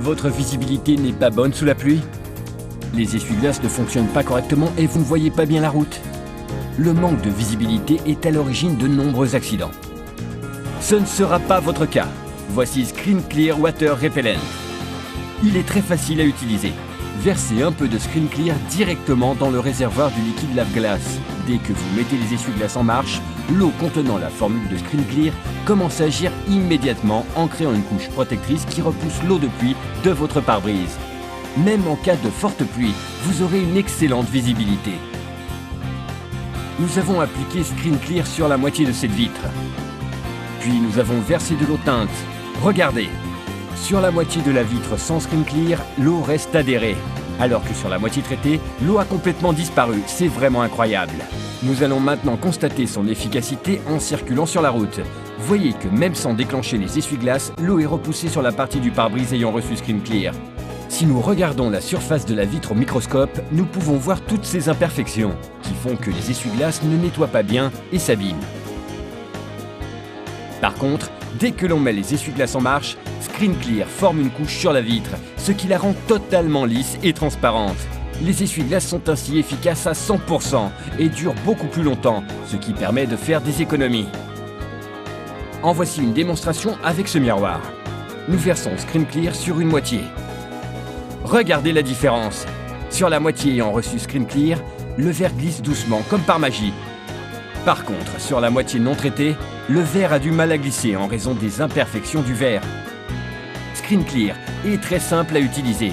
Votre visibilité n'est pas bonne sous la pluie? Les essuie-glaces ne fonctionnent pas correctement et vous ne voyez pas bien la route? Le manque de visibilité est à l'origine de nombreux accidents. Ce ne sera pas votre cas. Voici Screen Clear Water Repellent. Il est très facile à utiliser. Versez un peu de Screen Clear directement dans le réservoir du liquide lave-glace. Dès que vous mettez les essuie-glaces en marche, l'eau contenant la formule de Screen Clear commence à agir immédiatement en créant une couche protectrice qui repousse l'eau de pluie de votre pare-brise. Même en cas de forte pluie, vous aurez une excellente visibilité. Nous avons appliqué Screen Clear sur la moitié de cette vitre. Puis nous avons versé de l'eau teinte. Regardez! Sur la moitié de la vitre sans Screen Clear, l'eau reste adhérée. Alors que sur la moitié traitée, l'eau a complètement disparu. C'est vraiment incroyable. Nous allons maintenant constater son efficacité en circulant sur la route. Voyez que même sans déclencher les essuie-glaces, l'eau est repoussée sur la partie du pare-brise ayant reçu Screen Clear. Si nous regardons la surface de la vitre au microscope, nous pouvons voir toutes ces imperfections qui font que les essuie-glaces ne nettoient pas bien et s'abîment. Par contre, dès que l'on met les essuie-glaces en marche, Screen Clear forme une couche sur la vitre, ce qui la rend totalement lisse et transparente. Les essuie-glaces sont ainsi efficaces à 100% et durent beaucoup plus longtemps, ce qui permet de faire des économies. En voici une démonstration avec ce miroir. Nous versons Screen Clear sur une moitié. Regardez la différence. Sur la moitié ayant reçu Screen Clear, le verre glisse doucement comme par magie. Par contre, sur la moitié non traitée, le verre a du mal à glisser en raison des imperfections du verre. Screen Clear est très simple à utiliser.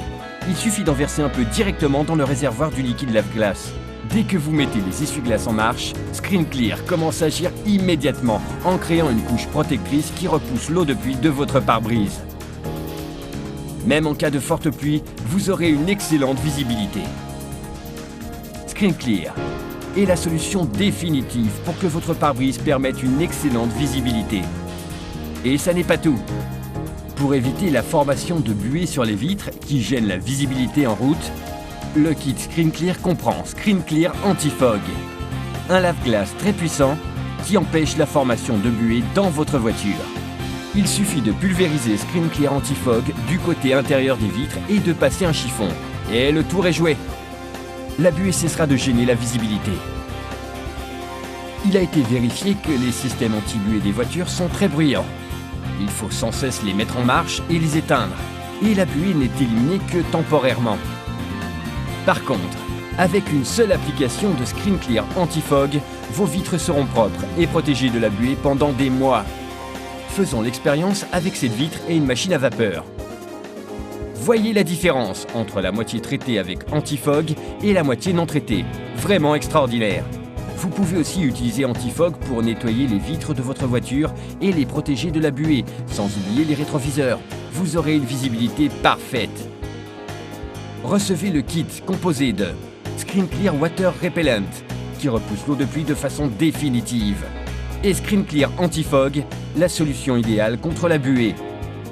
Il suffit d'en verser un peu directement dans le réservoir du liquide lave-glace. Dès que vous mettez les essuie-glaces en marche, Screen Clear commence à agir immédiatement en créant une couche protectrice qui repousse l'eau de pluie de votre pare-brise. Même en cas de forte pluie, vous aurez une excellente visibilité. Screen Clear est la solution définitive pour que votre pare-brise permette une excellente visibilité. Et ça n'est pas tout. Pour éviter la formation de buée sur les vitres qui gêne la visibilité en route, le kit Screen Clear comprend Screen Clear Anti-Fog, un lave-glace très puissant qui empêche la formation de buée dans votre voiture. Il suffit de pulvériser Screen Clear Anti-Fog du côté intérieur des vitres et de passer un chiffon. Et le tour est joué. La buée cessera de gêner la visibilité. Il a été vérifié que les systèmes anti-buée des voitures sont très bruyants. Il faut sans cesse les mettre en marche et les éteindre. Et la buée n'est éliminée que temporairement. Par contre, avec une seule application de Screen Clear Anti-Fog, vos vitres seront propres et protégées de la buée pendant des mois. Faisons l'expérience avec cette vitre et une machine à vapeur. Voyez la différence entre la moitié traitée avec Anti-Fog et la moitié non traitée. Vraiment extraordinaire. Vous pouvez aussi utiliser Anti-Fog pour nettoyer les vitres de votre voiture et les protéger de la buée, sans oublier les rétroviseurs. Vous aurez une visibilité parfaite. Recevez le kit composé de Screen Clear Water Repellent, qui repousse l'eau de pluie de façon définitive, et Screen Clear Anti-Fog, la solution idéale contre la buée.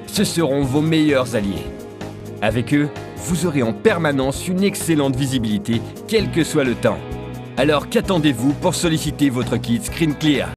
Ce seront vos meilleurs alliés. Avec eux, vous aurez en permanence une excellente visibilité, quel que soit le temps. Alors qu'attendez-vous pour solliciter votre kit Screen Clear?